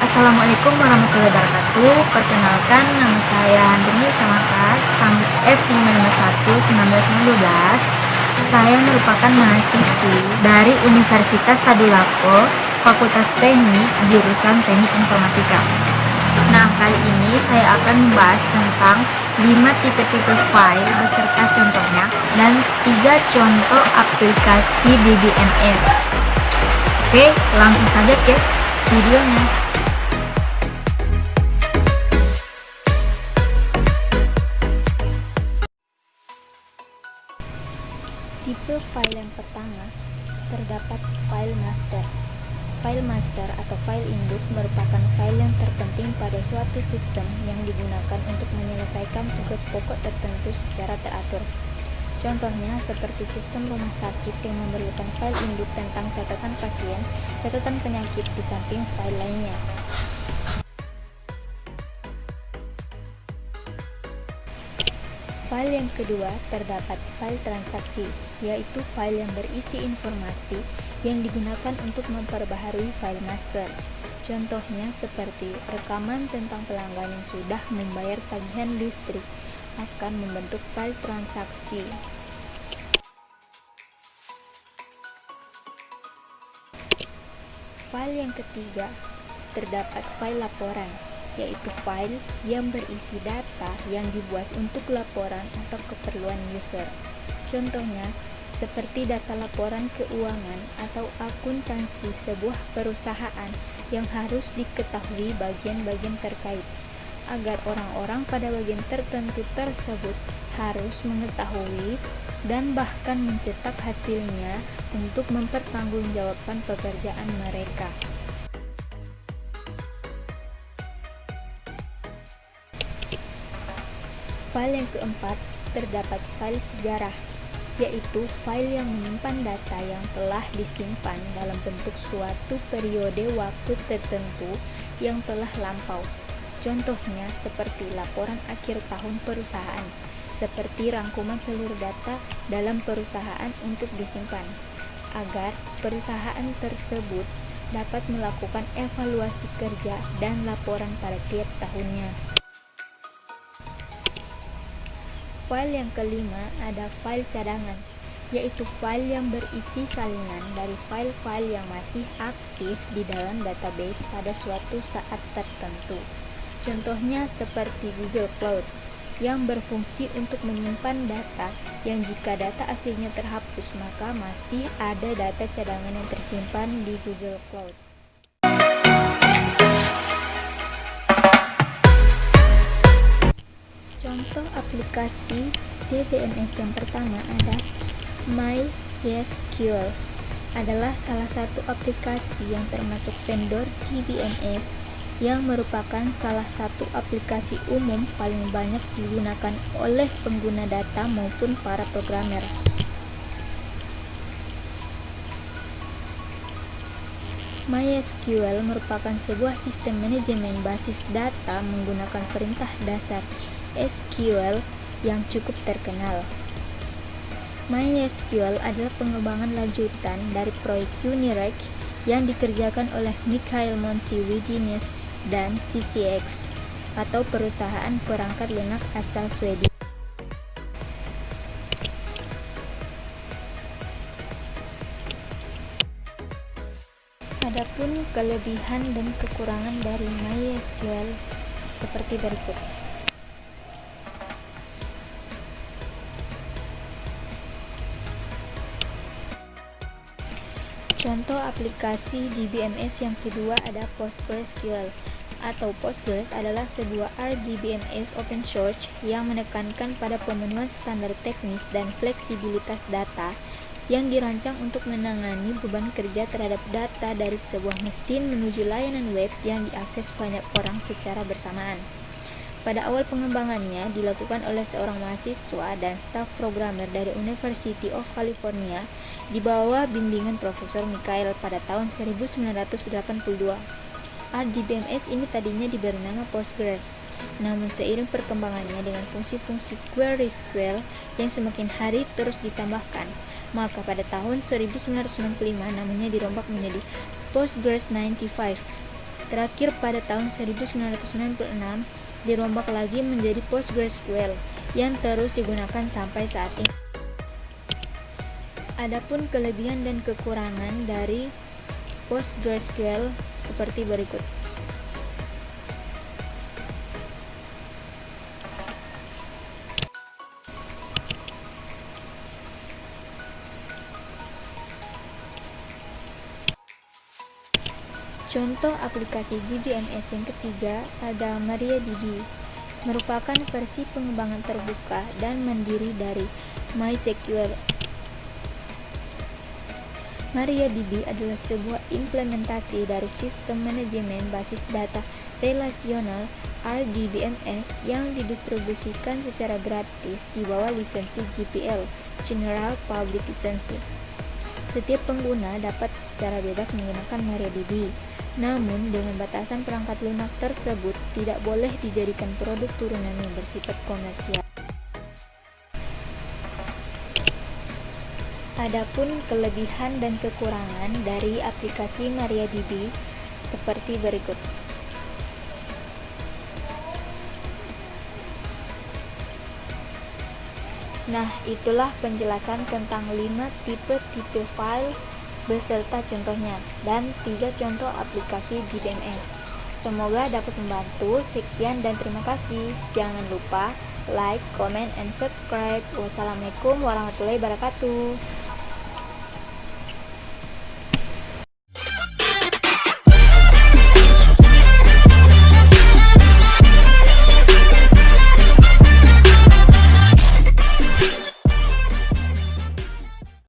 Assalamualaikum warahmatullahi wabarakatuh. Perkenalkan, nama saya Handini Samakas, F551-1912. Saya merupakan mahasiswi dari Universitas Tadulako, Fakultas Teknik, jurusan Teknik Informatika. Nah, kali ini saya akan membahas tentang 5 tipe-tipe file beserta contohnya dan 3 contoh aplikasi DBMS. Oke, langsung saja ke videonya. Tipe file yang pertama, terdapat file master. File master atau file induk merupakan file yang terpenting pada suatu sistem yang digunakan untuk menyelesaikan tugas pokok tertentu secara teratur. Contohnya seperti sistem rumah sakit yang memerlukan file induk tentang catatan pasien, catatan penyakit di samping file lainnya. File yang kedua, terdapat file transaksi, yaitu file yang berisi informasi yang digunakan untuk memperbaharui file master. Contohnya seperti rekaman tentang pelanggan yang sudah membayar tagihan listrik akan membentuk file transaksi. File yang ketiga, terdapat file laporan, yaitu file yang berisi data yang dibuat untuk laporan atau keperluan user. Contohnya, seperti data laporan keuangan atau akuntansi sebuah perusahaan yang harus diketahui bagian-bagian terkait, agar orang-orang pada bagian tertentu tersebut harus mengetahui dan bahkan mencetak hasilnya untuk mempertanggungjawabkan pekerjaan mereka. File yang keempat, terdapat file sejarah, yaitu file yang menyimpan data yang telah disimpan dalam bentuk suatu periode waktu tertentu yang telah lampau. Contohnya seperti laporan akhir tahun perusahaan, seperti rangkuman seluruh data dalam perusahaan untuk disimpan, agar perusahaan tersebut dapat melakukan evaluasi kerja dan laporan pada tiap tahunnya. File yang kelima ada file cadangan, yaitu file yang berisi salinan dari file-file yang masih aktif di dalam database pada suatu saat tertentu. Contohnya seperti Google Cloud, yang berfungsi untuk menyimpan data yang jika data aslinya terhapus maka masih ada data cadangan yang tersimpan di Google Cloud. Contoh aplikasi DBMS yang pertama ada MySQL, adalah salah satu aplikasi yang termasuk vendor DBMS yang merupakan salah satu aplikasi umum paling banyak digunakan oleh pengguna data maupun para programmer. MySQL merupakan sebuah sistem manajemen basis data menggunakan perintah dasar SQL yang cukup terkenal. MySQL adalah pengembangan lanjutan dari proyek Unirek yang dikerjakan oleh Mikhail Monty-Wiginus dan TCX atau perusahaan perangkat lunak asal Swedia. Adapun kelebihan dan kekurangan dari MySQL seperti berikut. Contoh aplikasi DBMS yang kedua ada PostgreSQL, atau Postgres adalah sebuah RDBMS open source yang menekankan pada pemenuhan standar teknis dan fleksibilitas data yang dirancang untuk menangani beban kerja terhadap data dari sebuah mesin menuju layanan web yang diakses banyak orang secara bersamaan. Pada awal pengembangannya dilakukan oleh seorang mahasiswa dan staf programmer dari University of California di bawah bimbingan Profesor Mikhail pada tahun 1982. RDBMS ini tadinya diberi nama Postgres, namun seiring perkembangannya dengan fungsi-fungsi query SQL yang semakin hari terus ditambahkan, maka pada tahun 1995 namanya dirombak menjadi Postgres 95. Terakhir pada tahun 1996 dirombak lagi menjadi PostgreSQL yang terus digunakan sampai saat ini. Adapun kelebihan dan kekurangan dari PostgreSQL seperti berikut. Contoh aplikasi DBMS yang ketiga ada MariaDB, merupakan versi pengembangan terbuka dan mandiri dari MySQL. MariaDB adalah sebuah implementasi dari sistem manajemen basis data relasional RDBMS yang didistribusikan secara gratis di bawah lisensi GPL (General Public License). Setiap pengguna dapat secara bebas menggunakan MariaDB, namun dengan batasan perangkat lunak tersebut tidak boleh dijadikan produk turunan yang bersifat komersial. Adapun kelebihan dan kekurangan dari aplikasi MariaDB seperti berikut. Nah, itulah penjelasan tentang 5 tipe file beserta contohnya dan 3 contoh aplikasi DBMS. Semoga dapat membantu. Sekian dan terima kasih. Jangan lupa like, comment, and subscribe. Wassalamualaikum warahmatullahi wabarakatuh.